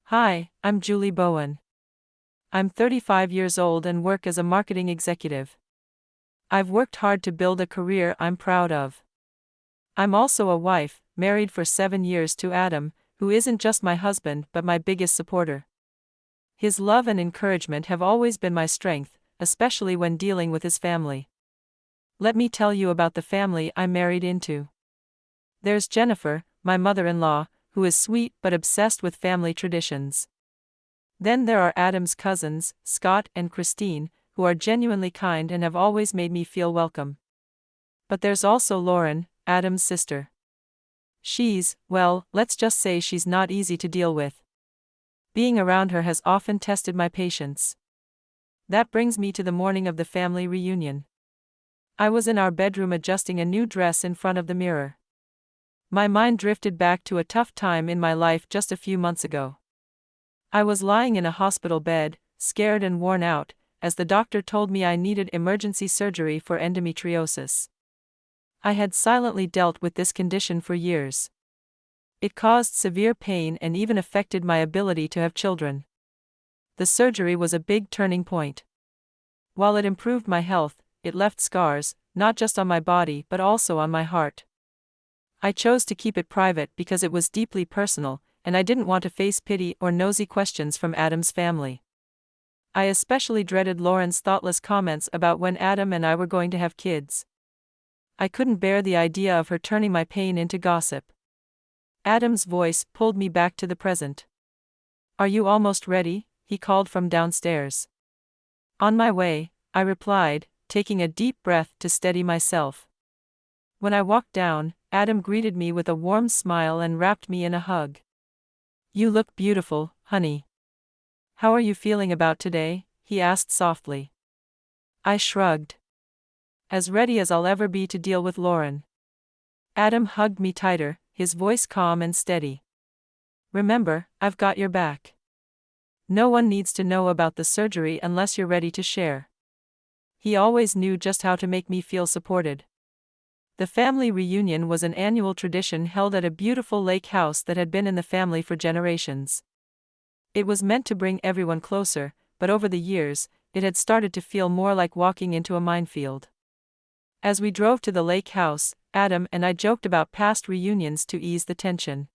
Hi, I'm Julie Bowen. I'm 35 years old and work as a marketing executive. I've worked hard to build a career I'm proud of. I'm also a wife, married for 7 years to Adam, who isn't just my husband but my biggest supporter. His love and encouragement have always been my strength, especially when dealing with his family. Let me tell you about the family I'm married into. There's Jennifer, my mother-in-law, who is sweet but obsessed with family traditions. Then there are Adam's cousins, Scott and Christine, who are genuinely kind and have always made me feel welcome. But there's also Lauren, Adam's sister. Well, let's just say she's not easy to deal with. Being around her has often tested my patience. That brings me to the morning of the family reunion. I was in our bedroom adjusting a new dress in front of the mirror. My mind drifted back to a tough time in my life just a few months ago. I was lying in a hospital bed, scared and worn out, as the doctor told me I needed emergency surgery for endometriosis. I had silently dealt with this condition for years. It caused severe pain and even affected my ability to have children. The surgery was a big turning point. While it improved my health, it left scars, not just on my body but also on my heart. I chose to keep it private because it was deeply personal, and I didn't want to face pity or nosy questions from Adam's family. I especially dreaded Lauren's thoughtless comments about when Adam and I were going to have kids. I couldn't bear the idea of her turning my pain into gossip. Adam's voice pulled me back to the present. "Are you almost ready?" he called from downstairs. "On my way," I replied, taking a deep breath to steady myself. When I walked down, Adam greeted me with a warm smile and wrapped me in a hug. "You look beautiful, honey. How are you feeling about today?" he asked softly. I shrugged. "As ready as I'll ever be to deal with Lauren." Adam hugged me tighter, his voice calm and steady. "Remember, I've got your back. No one needs to know about the surgery unless you're ready to share." He always knew just how to make me feel supported. The family reunion was an annual tradition held at a beautiful lake house that had been in the family for generations. It was meant to bring everyone closer, but over the years, it had started to feel more like walking into a minefield. As we drove to the lake house, Adam and I joked about past reunions to ease the tension.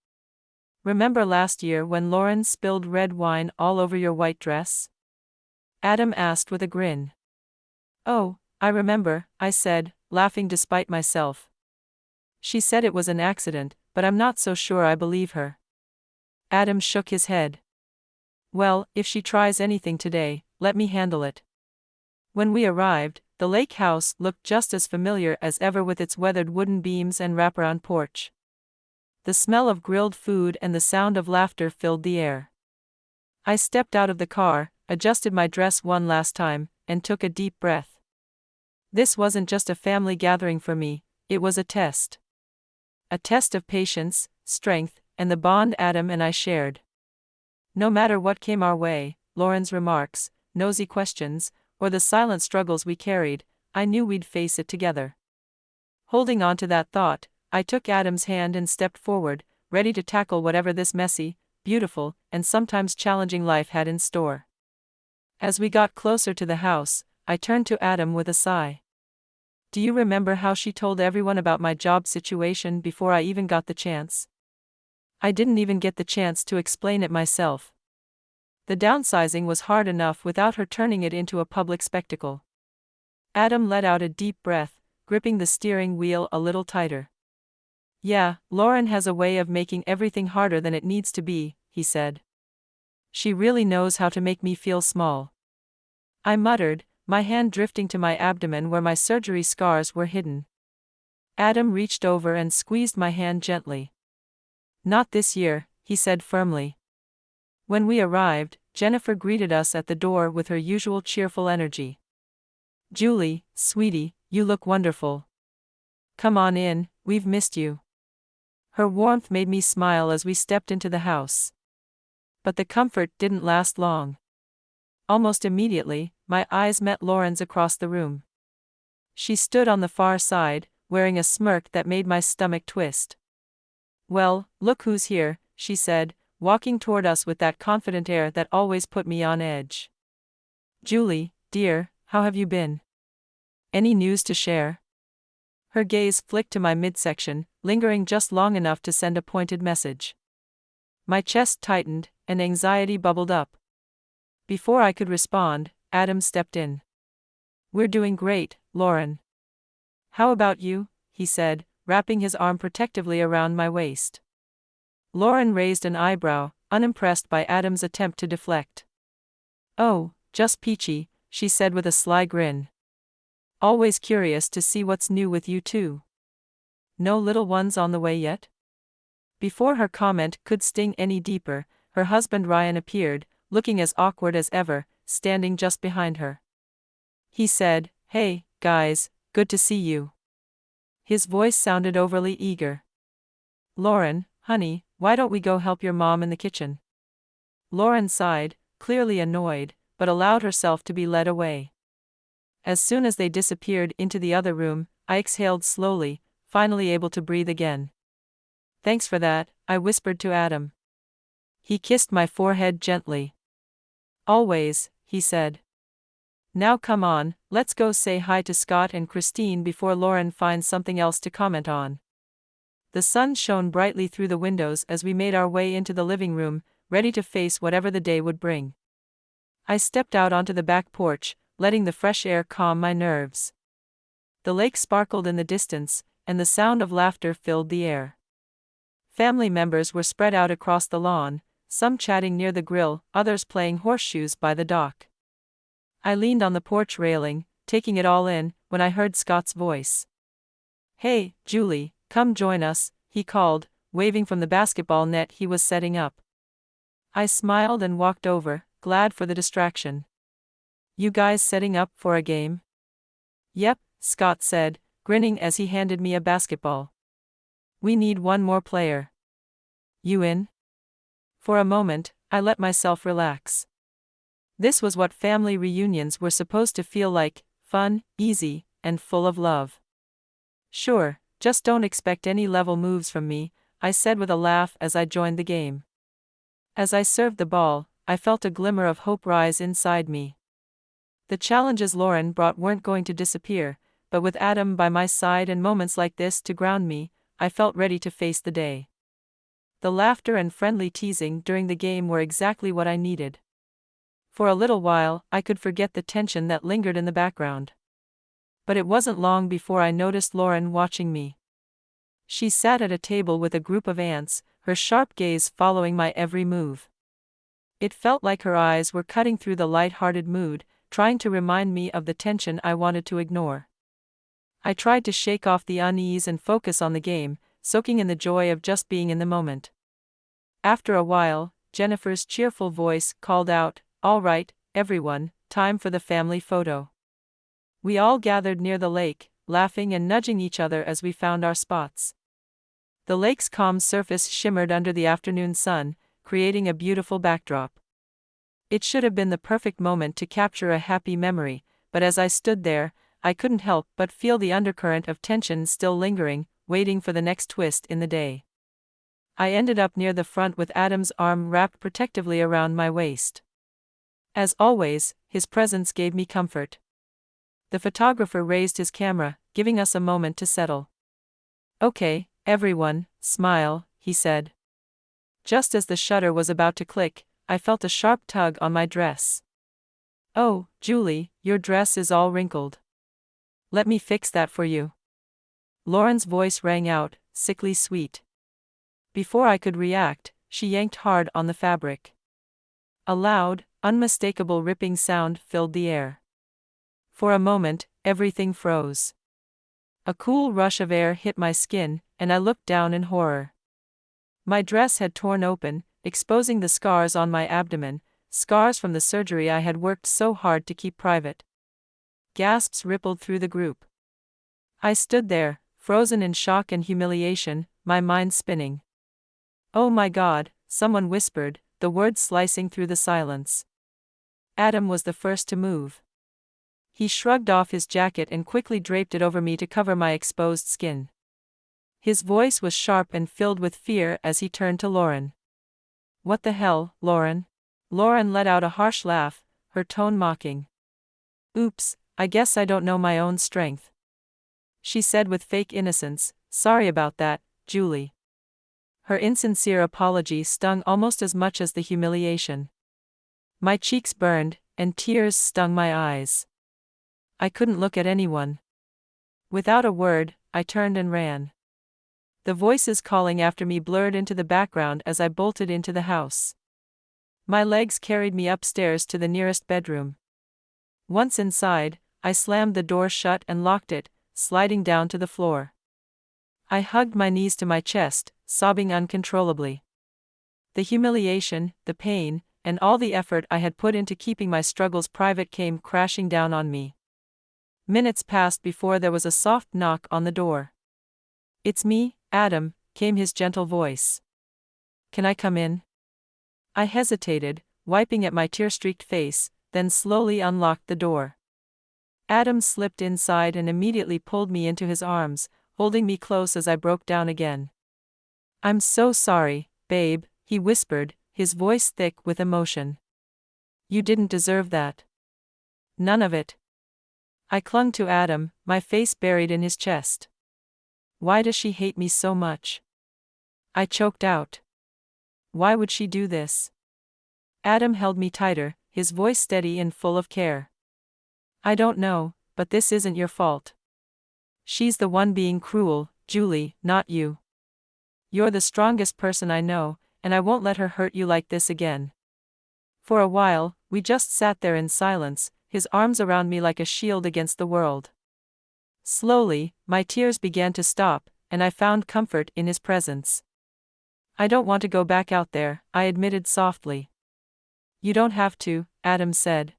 "Remember last year when Lauren spilled red wine all over your white dress?" Adam asked with a grin. "Oh, I remember," I said, laughing despite myself. "She said it was an accident, but I'm not so sure I believe her." Adam shook his head. "Well, if she tries anything today, let me handle it." When we arrived, the lake house looked just as familiar as ever with its weathered wooden beams and wraparound porch. The smell of grilled food and the sound of laughter filled the air. I stepped out of the car, adjusted my dress one last time, and took a deep breath. This wasn't just a family gathering for me, it was a test. A test of patience, strength, and the bond Adam and I shared. No matter what came our way, Lauren's remarks, nosy questions, or the silent struggles we carried, I knew we'd face it together. Holding on to that thought, I took Adam's hand and stepped forward, ready to tackle whatever this messy, beautiful, and sometimes challenging life had in store. As we got closer to the house, I turned to Adam with a sigh. "Do you remember how she told everyone about my job situation before I even got the chance? I didn't even get the chance to explain it myself. The downsizing was hard enough without her turning it into a public spectacle." Adam let out a deep breath, gripping the steering wheel a little tighter. "Yeah, Lauren has a way of making everything harder than it needs to be," he said. "She really knows how to make me feel small." I muttered, my hand drifting to my abdomen where my surgery scars were hidden. Adam reached over and squeezed my hand gently. "Not this year," he said firmly. When we arrived, Jennifer greeted us at the door with her usual cheerful energy. "Julie, sweetie, you look wonderful. Come on in, we've missed you." Her warmth made me smile as we stepped into the house. But the comfort didn't last long. Almost immediately, my eyes met Lauren's across the room. She stood on the far side, wearing a smirk that made my stomach twist. "Well, look who's here," she said, walking toward us with that confident air that always put me on edge. "Julie, dear, how have you been? Any news to share?" Her gaze flicked to my midsection, lingering just long enough to send a pointed message. My chest tightened, and anxiety bubbled up. Before I could respond, Adam stepped in. "We're doing great, Lauren. How about you?" he said, wrapping his arm protectively around my waist. Lauren raised an eyebrow, unimpressed by Adam's attempt to deflect. "Oh, just peachy," she said with a sly grin. "Always curious to see what's new with you two. No little ones on the way yet?" Before her comment could sting any deeper, her husband Ryan appeared, looking as awkward as ever, standing just behind her. He said, "Hey, guys, good to see you." His voice sounded overly eager. "Lauren, honey, why don't we go help your mom in the kitchen?" Lauren sighed, clearly annoyed, but allowed herself to be led away. As soon as they disappeared into the other room, I exhaled slowly, finally able to breathe again. "Thanks for that," I whispered to Adam. He kissed my forehead gently. "Always," he said. "Now come on, let's go say hi to Scott and Christine before Lauren finds something else to comment on." The sun shone brightly through the windows as we made our way into the living room, ready to face whatever the day would bring. I stepped out onto the back porch, letting the fresh air calm my nerves. The lake sparkled in the distance, and the sound of laughter filled the air. Family members were spread out across the lawn, some chatting near the grill, others playing horseshoes by the dock. I leaned on the porch railing, taking it all in, when I heard Scott's voice. "Hey, Julie, come join us," he called, waving from the basketball net he was setting up. I smiled and walked over, glad for the distraction. "You guys setting up for a game?" "Yep," Scott said, grinning as he handed me a basketball. "We need one more player. You in?" For a moment, I let myself relax. This was what family reunions were supposed to feel like: fun, easy, and full of love. "Sure, just don't expect any level moves from me," I said with a laugh as I joined the game. As I served the ball, I felt a glimmer of hope rise inside me. The challenges Lauren brought weren't going to disappear, but with Adam by my side and moments like this to ground me, I felt ready to face the day. The laughter and friendly teasing during the game were exactly what I needed. For a little while, I could forget the tension that lingered in the background. But it wasn't long before I noticed Lauren watching me. She sat at a table with a group of aunts, her sharp gaze following my every move. It felt like her eyes were cutting through the light-hearted mood, trying to remind me of the tension I wanted to ignore. I tried to shake off the unease and focus on the game, soaking in the joy of just being in the moment. After a while, Jennifer's cheerful voice called out, "All right, everyone, time for the family photo." We all gathered near the lake, laughing and nudging each other as we found our spots. The lake's calm surface shimmered under the afternoon sun, creating a beautiful backdrop. It should have been the perfect moment to capture a happy memory, but as I stood there, I couldn't help but feel the undercurrent of tension still lingering, waiting for the next twist in the day. I ended up near the front with Adam's arm wrapped protectively around my waist. As always, his presence gave me comfort. The photographer raised his camera, giving us a moment to settle. "Okay, everyone, smile," he said. Just as the shutter was about to click, I felt a sharp tug on my dress. "Oh, Julie, your dress is all wrinkled. Let me fix that for you." Lauren's voice rang out, sickly sweet. Before I could react, she yanked hard on the fabric. A loud, unmistakable ripping sound filled the air. For a moment, everything froze. A cool rush of air hit my skin, and I looked down in horror. My dress had torn open, exposing the scars on my abdomen, scars from the surgery I had worked so hard to keep private. Gasps rippled through the group. I stood there, frozen in shock and humiliation, my mind spinning. "Oh my God," someone whispered, the words slicing through the silence. Adam was the first to move. He shrugged off his jacket and quickly draped it over me to cover my exposed skin. His voice was sharp and filled with fear as he turned to Lauren. What the hell, Lauren? Lauren let out a harsh laugh, her tone mocking. Oops, I guess I don't know my own strength. She said with fake innocence, sorry about that, Julie. Her insincere apology stung almost as much as the humiliation. My cheeks burned, and tears stung my eyes. I couldn't look at anyone. Without a word, I turned and ran. The voices calling after me blurred into the background as I bolted into the house. My legs carried me upstairs to the nearest bedroom. Once inside, I slammed the door shut and locked it, sliding down to the floor. I hugged my knees to my chest, sobbing uncontrollably. The humiliation, the pain, and all the effort I had put into keeping my struggles private came crashing down on me. Minutes passed before there was a soft knock on the door. It's me, Adam, came his gentle voice. Can I come in? I hesitated, wiping at my tear-streaked face, then slowly unlocked the door. Adam slipped inside and immediately pulled me into his arms, holding me close as I broke down again. I'm so sorry, babe, he whispered, his voice thick with emotion. You didn't deserve that. None of it. I clung to Adam, my face buried in his chest. Why does she hate me so much? I choked out. Why would she do this? Adam held me tighter, his voice steady and full of care. I don't know, but this isn't your fault. She's the one being cruel, Julie, not you. You're the strongest person I know, and I won't let her hurt you like this again. For a while, we just sat there in silence, his arms around me like a shield against the world. Slowly, my tears began to stop, and I found comfort in his presence. I don't want to go back out there, I admitted softly. You don't have to, Adam said.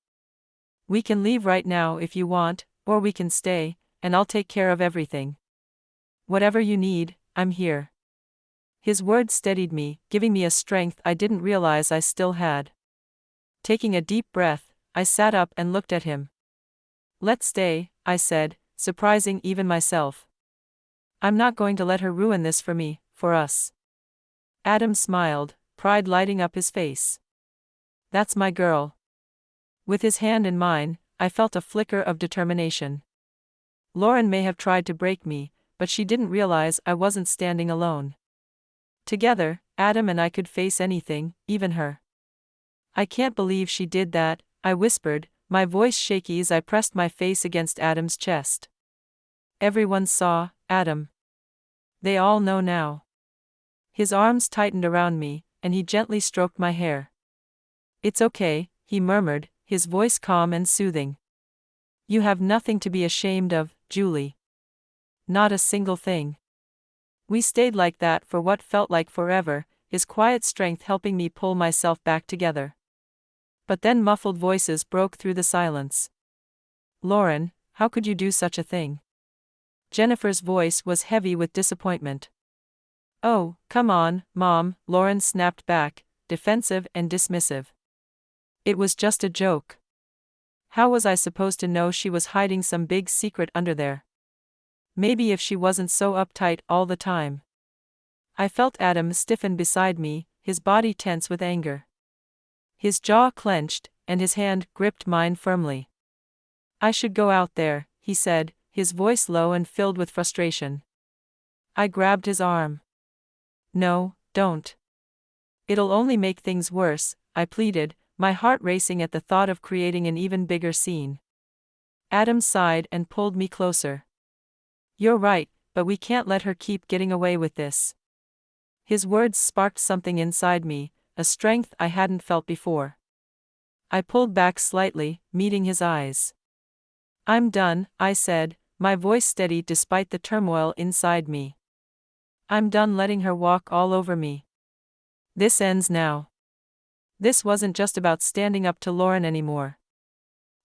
We can leave right now if you want, or we can stay, and I'll take care of everything. Whatever you need, I'm here. His words steadied me, giving me a strength I didn't realize I still had. Taking a deep breath, I sat up and looked at him. Let's stay, I said, surprising even myself. I'm not going to let her ruin this for me, for us. Adam smiled, pride lighting up his face. That's my girl. With his hand in mine, I felt a flicker of determination. Lauren may have tried to break me, but she didn't realize I wasn't standing alone. Together, Adam and I could face anything, even her. I can't believe she did that, I whispered, my voice shaky as I pressed my face against Adam's chest. Everyone saw, Adam. They all know now. His arms tightened around me, and he gently stroked my hair. It's okay, he murmured, his voice calm and soothing. You have nothing to be ashamed of, Julie. Not a single thing. We stayed like that for what felt like forever, his quiet strength helping me pull myself back together. But then muffled voices broke through the silence. Lauren, how could you do such a thing? Jennifer's voice was heavy with disappointment. Oh, come on, Mom, Lauren snapped back, defensive and dismissive. It was just a joke. How was I supposed to know she was hiding some big secret under there? Maybe if she wasn't so uptight all the time. I felt Adam stiffen beside me, his body tense with anger. His jaw clenched, and his hand gripped mine firmly. I should go out there, he said, his voice low and filled with frustration. I grabbed his arm. No, don't. It'll only make things worse, I pleaded, my heart racing at the thought of creating an even bigger scene. Adam sighed and pulled me closer. You're right, but we can't let her keep getting away with this. His words sparked something inside me, a strength I hadn't felt before. I pulled back slightly, meeting his eyes. I'm done, I said, my voice steady despite the turmoil inside me. I'm done letting her walk all over me. This ends now. This wasn't just about standing up to Lauren anymore.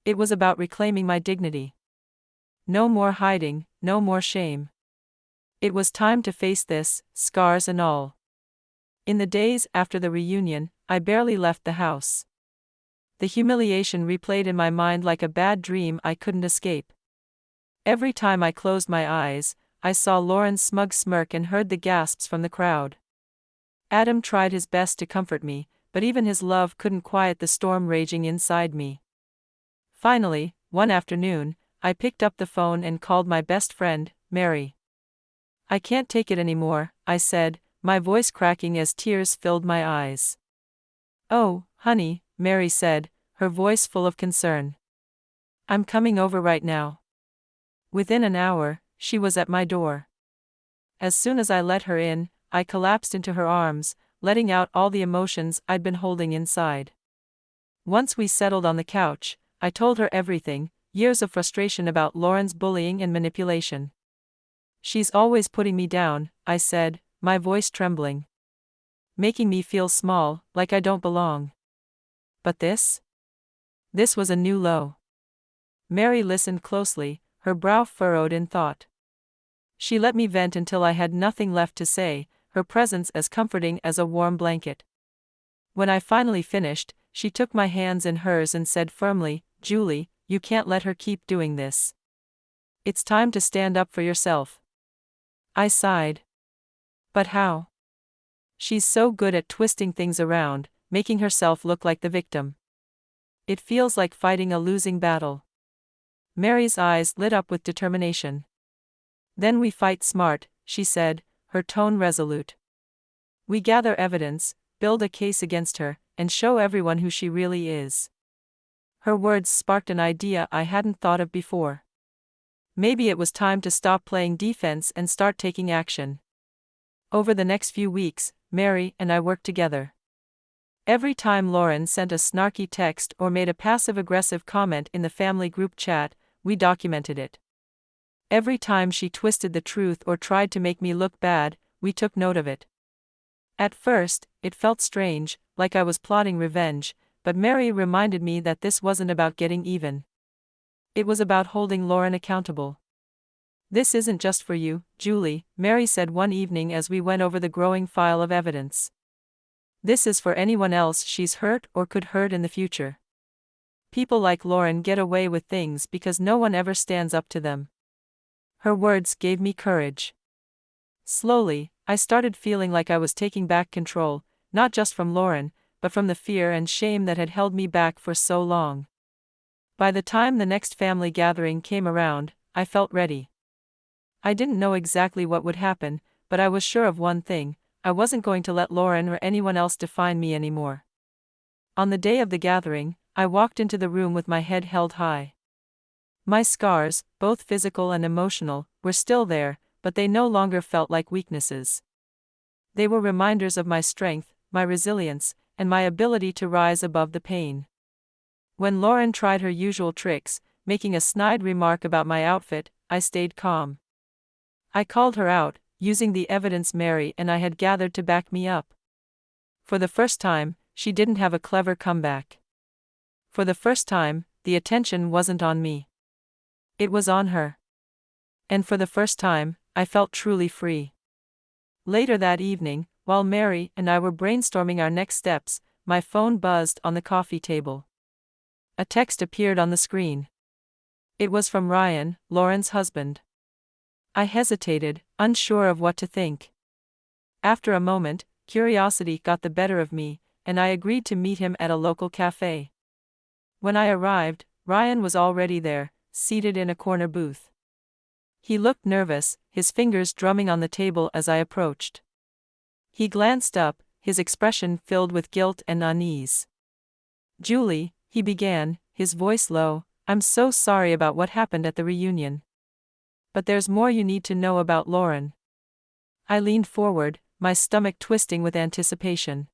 It was about reclaiming my dignity. No more hiding, no more shame. It was time to face this, scars and all. In the days after the reunion, I barely left the house. The humiliation replayed in my mind like a bad dream I couldn't escape. Every time I closed my eyes, I saw Lauren's smug smirk and heard the gasps from the crowd. Adam tried his best to comfort me, but even his love couldn't quiet the storm raging inside me. Finally, one afternoon, I picked up the phone and called my best friend, Mary. "I can't take it anymore," I said, my voice cracking as tears filled my eyes. "Oh, honey," Mary said, her voice full of concern. "I'm coming over right now." Within an hour, she was at my door. As soon as I let her in, I collapsed into her arms, letting out all the emotions I'd been holding inside. Once we settled on the couch, I told her everything, years of frustration about Lauren's bullying and manipulation. "She's always putting me down," I said, my voice trembling. "Making me feel small, like I don't belong. But this? This was a new low." Mary listened closely, her brow furrowed in thought. She let me vent until I had nothing left to say, her presence as comforting as a warm blanket. When I finally finished, she took my hands in hers and said firmly, "Julie, you can't let her keep doing this. It's time to stand up for yourself." I sighed. "But how? She's so good at twisting things around, making herself look like the victim. It feels like fighting a losing battle." Mary's eyes lit up with determination. "Then we fight smart," she said, her tone resolute. "We gather evidence, build a case against her, and show everyone who she really is." Her words sparked an idea I hadn't thought of before. Maybe it was time to stop playing defense and start taking action. Over the next few weeks, Mary and I worked together. Every time Lauren sent a snarky text or made a passive-aggressive comment in the family group chat, we documented it. Every time she twisted the truth or tried to make me look bad, we took note of it. At first, it felt strange, like I was plotting revenge, but Mary reminded me that this wasn't about getting even. It was about holding Lauren accountable. "This isn't just for you, Julie," Mary said one evening as we went over the growing file of evidence. "This is for anyone else she's hurt or could hurt in the future. People like Lauren get away with things because no one ever stands up to them." Her words gave me courage. Slowly, I started feeling like I was taking back control, not just from Lauren, but from the fear and shame that had held me back for so long. By the time the next family gathering came around, I felt ready. I didn't know exactly what would happen, but I was sure of one thing: I wasn't going to let Lauren or anyone else define me anymore. On the day of the gathering, I walked into the room with my head held high. My scars, both physical and emotional, were still there, but they no longer felt like weaknesses. They were reminders of my strength, my resilience, and my ability to rise above the pain. When Lauren tried her usual tricks, making a snide remark about my outfit, I stayed calm. I called her out, using the evidence Mary and I had gathered to back me up. For the first time, she didn't have a clever comeback. For the first time, the attention wasn't on me. It was on her. And for the first time, I felt truly free. Later that evening, while Mary and I were brainstorming our next steps, my phone buzzed on the coffee table. A text appeared on the screen. It was from Ryan, Lauren's husband. I hesitated, unsure of what to think. After a moment, curiosity got the better of me, and I agreed to meet him at a local cafe. When I arrived, Ryan was already there, seated in a corner booth. He looked nervous, his fingers drumming on the table as I approached. He glanced up, his expression filled with guilt and unease. "Julie," he began, his voice low, "I'm so sorry about what happened at the reunion. But there's more you need to know about Lauren." I leaned forward, my stomach twisting with anticipation.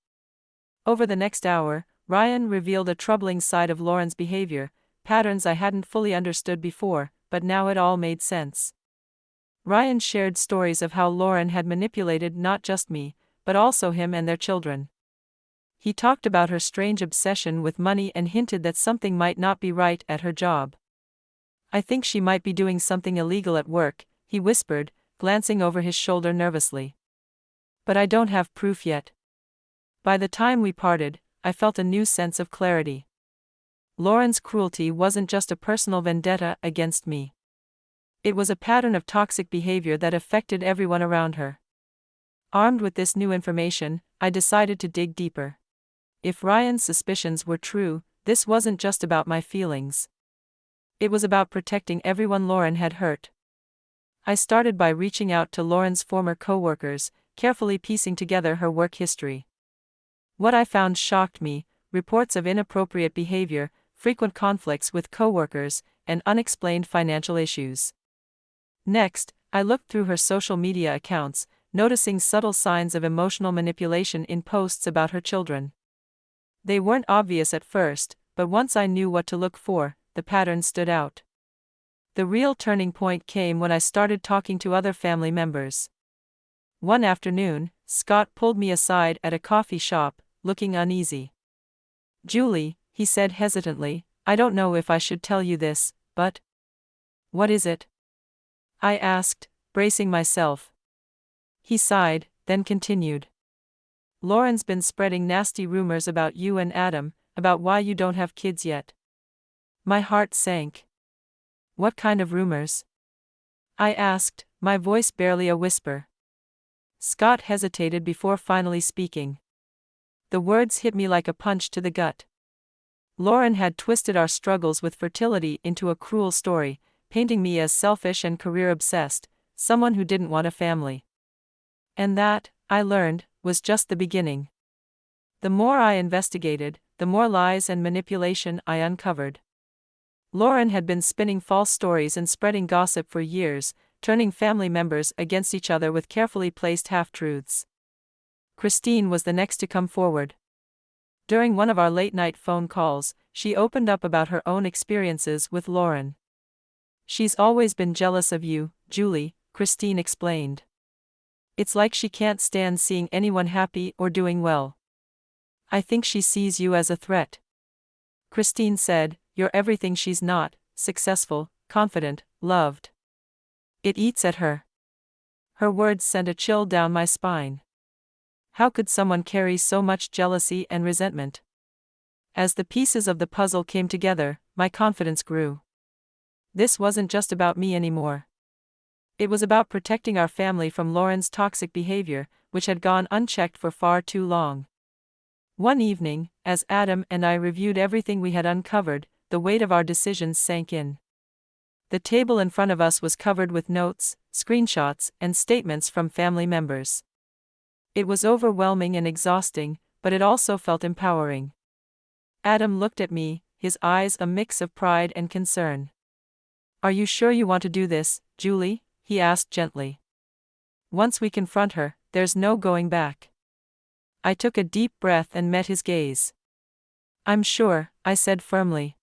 Over the next hour, Ryan revealed a troubling side of Lauren's behavior, patterns I hadn't fully understood before, but now it all made sense. Ryan shared stories of how Lauren had manipulated not just me, but also him and their children. He talked about her strange obsession with money and hinted that something might not be right at her job. "I think she might be doing something illegal at work," he whispered, glancing over his shoulder nervously. "But I don't have proof yet." By the time we parted, I felt a new sense of clarity. Lauren's cruelty wasn't just a personal vendetta against me. It was a pattern of toxic behavior that affected everyone around her. Armed with this new information, I decided to dig deeper. If Ryan's suspicions were true, this wasn't just about my feelings. It was about protecting everyone Lauren had hurt. I started by reaching out to Lauren's former co-workers, carefully piecing together her work history. What I found shocked me: reports of inappropriate behavior, frequent conflicts with co-workers, and unexplained financial issues. Next, I looked through her social media accounts, noticing subtle signs of emotional manipulation in posts about her children. They weren't obvious at first, but once I knew what to look for, the pattern stood out. The real turning point came when I started talking to other family members. One afternoon, Scott pulled me aside at a coffee shop, looking uneasy. "Julie," he said hesitantly, "I don't know if I should tell you this, but..." "What is it?" I asked, bracing myself. He sighed, then continued. "Lauren's been spreading nasty rumors about you and Adam, about why you don't have kids yet." My heart sank. "What kind of rumors?" I asked, my voice barely a whisper. Scott hesitated before finally speaking. The words hit me like a punch to the gut. Lauren had twisted our struggles with fertility into a cruel story, painting me as selfish and career-obsessed, someone who didn't want a family. And that, I learned, was just the beginning. The more I investigated, the more lies and manipulation I uncovered. Lauren had been spinning false stories and spreading gossip for years, turning family members against each other with carefully placed half-truths. Christine was the next to come forward. During one of our late-night phone calls, she opened up about her own experiences with Lauren. "She's always been jealous of you, Julie," Christine explained. "It's like she can't stand seeing anyone happy or doing well. I think she sees you as a threat." Christine said, "You're everything she's not: successful, confident, loved. It eats at her." Her words sent a chill down my spine. How could someone carry so much jealousy and resentment? As the pieces of the puzzle came together, my confidence grew. This wasn't just about me anymore. It was about protecting our family from Lauren's toxic behavior, which had gone unchecked for far too long. One evening, as Adam and I reviewed everything we had uncovered, the weight of our decisions sank in. The table in front of us was covered with notes, screenshots, and statements from family members. It was overwhelming and exhausting, but it also felt empowering. Adam looked at me, his eyes a mix of pride and concern. "Are you sure you want to do this, Julie?" he asked gently. "Once we confront her, there's no going back." I took a deep breath and met his gaze. "I'm sure," I said firmly.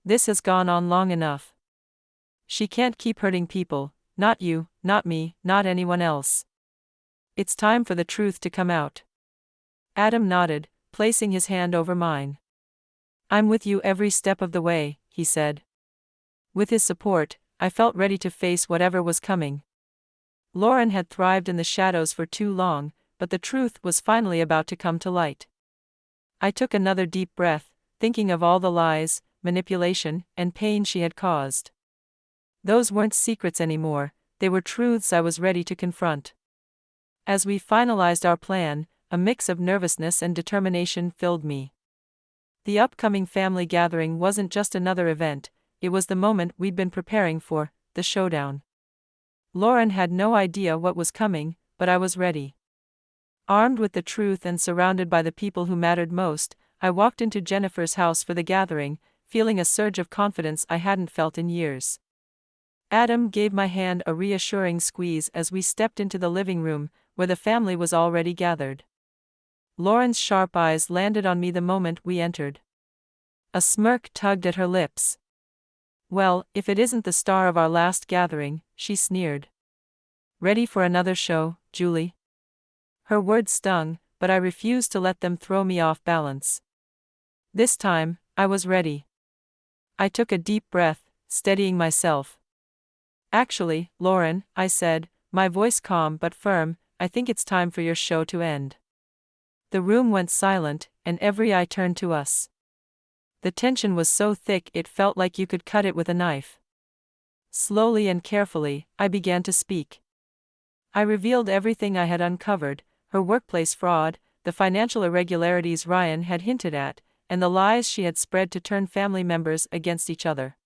"This has gone on long enough. She can't keep hurting people, not you, not me, not anyone else. It's time for the truth to come out." Adam nodded, placing his hand over mine. "I'm with you every step of the way," he said. With his support, I felt ready to face whatever was coming. Lauren had thrived in the shadows for too long, but the truth was finally about to come to light. I took another deep breath, thinking of all the lies, manipulation, and pain she had caused. Those weren't secrets anymore, they were truths I was ready to confront. As we finalized our plan, a mix of nervousness and determination filled me. The upcoming family gathering wasn't just another event, it was the moment we'd been preparing for, the showdown. Lauren had no idea what was coming, but I was ready. Armed with the truth and surrounded by the people who mattered most, I walked into Jennifer's house for the gathering, feeling a surge of confidence I hadn't felt in years. Adam gave my hand a reassuring squeeze as we stepped into the living room, where the family was already gathered. Lauren's sharp eyes landed on me the moment we entered. A smirk tugged at her lips. "Well, if it isn't the star of our last gathering," she sneered. "Ready for another show, Julie?" Her words stung, but I refused to let them throw me off balance. This time, I was ready. I took a deep breath, steadying myself. "Actually, Lauren," I said, my voice calm but firm, "I think it's time for your show to end." The room went silent, and every eye turned to us. The tension was so thick it felt like you could cut it with a knife. Slowly and carefully, I began to speak. I revealed everything I had uncovered: her workplace fraud, the financial irregularities Ryan had hinted at, and the lies she had spread to turn family members against each other.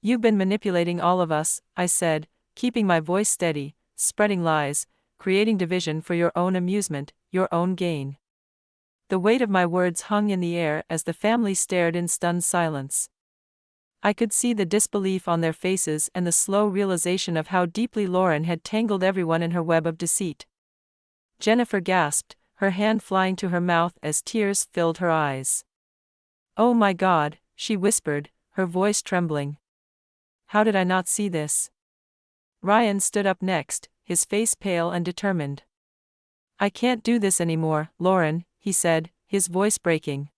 "You've been manipulating all of us," I said, keeping my voice steady, "spreading lies, creating division for your own amusement, your own gain." The weight of my words hung in the air as the family stared in stunned silence. I could see the disbelief on their faces and the slow realization of how deeply Lauren had tangled everyone in her web of deceit. Jennifer gasped, her hand flying to her mouth as tears filled her eyes. "Oh my God," she whispered, her voice trembling. "How did I not see this?" Ryan stood up next, his face pale and determined. "I can't do this anymore, Lauren," he said, his voice breaking.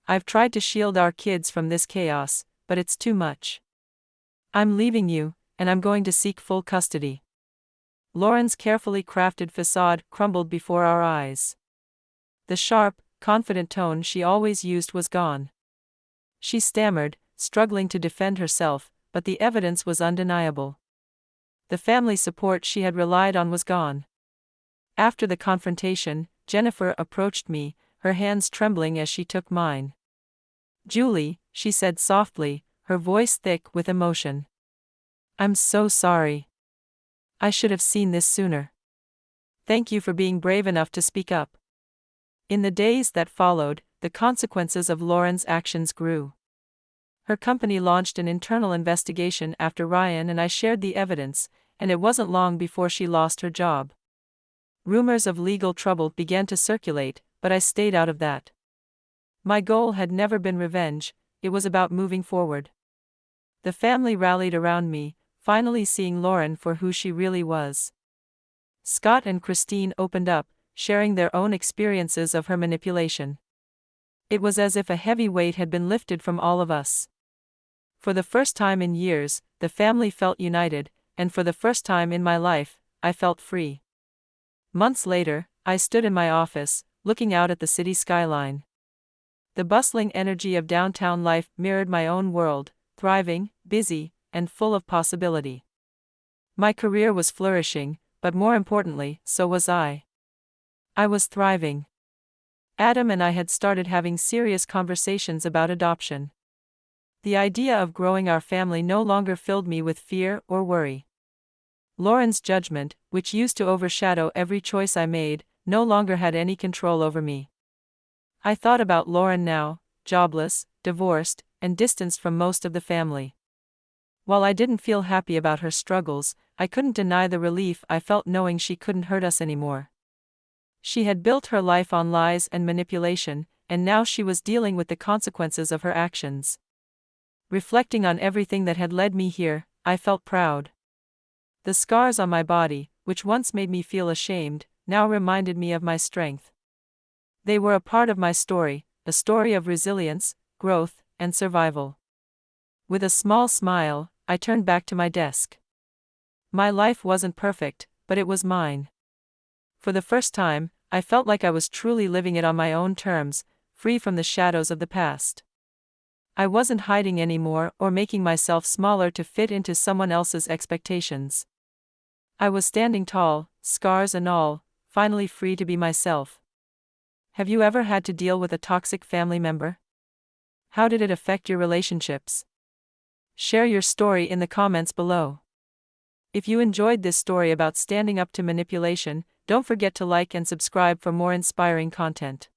"I've tried to shield our kids from this chaos, but it's too much. I'm leaving you, and I'm going to seek full custody." Lauren's carefully crafted facade crumbled before our eyes. The sharp, confident tone she always used was gone. She stammered, struggling to defend herself, but the evidence was undeniable. The family support she had relied on was gone. After the confrontation, Jennifer approached me, her hands trembling as she took mine. "Julie," she said softly, her voice thick with emotion. "I'm so sorry. I should have seen this sooner. Thank you for being brave enough to speak up." In the days that followed, the consequences of Lauren's actions grew. Her company launched an internal investigation after Ryan and I shared the evidence, and it wasn't long before she lost her job. Rumors of legal trouble began to circulate, but I stayed out of that. My goal had never been revenge, it was about moving forward. The family rallied around me, finally seeing Lauren for who she really was. Scott and Christine opened up, sharing their own experiences of her manipulation. It was as if a heavy weight had been lifted from all of us. For the first time in years, the family felt united, and for the first time in my life, I felt free. Months later, I stood in my office, looking out at the city skyline. The bustling energy of downtown life mirrored my own world, thriving, busy, and full of possibility. My career was flourishing, but more importantly, so was I. I was thriving. Adam and I had started having serious conversations about adoption. The idea of growing our family no longer filled me with fear or worry. Lauren's judgment, which used to overshadow every choice I made, no longer had any control over me. I thought about Lauren now, jobless, divorced, and distanced from most of the family. While I didn't feel happy about her struggles, I couldn't deny the relief I felt knowing she couldn't hurt us anymore. She had built her life on lies and manipulation, and now she was dealing with the consequences of her actions. Reflecting on everything that had led me here, I felt proud. The scars on my body, which once made me feel ashamed, now reminded me of my strength. They were a part of my story, a story of resilience, growth, and survival. With a small smile, I turned back to my desk. My life wasn't perfect, but it was mine. For the first time, I felt like I was truly living it on my own terms, free from the shadows of the past. I wasn't hiding anymore or making myself smaller to fit into someone else's expectations. I was standing tall, scars and all, finally free to be myself. Have you ever had to deal with a toxic family member? How did it affect your relationships? Share your story in the comments below. If you enjoyed this story about standing up to manipulation, don't forget to like and subscribe for more inspiring content.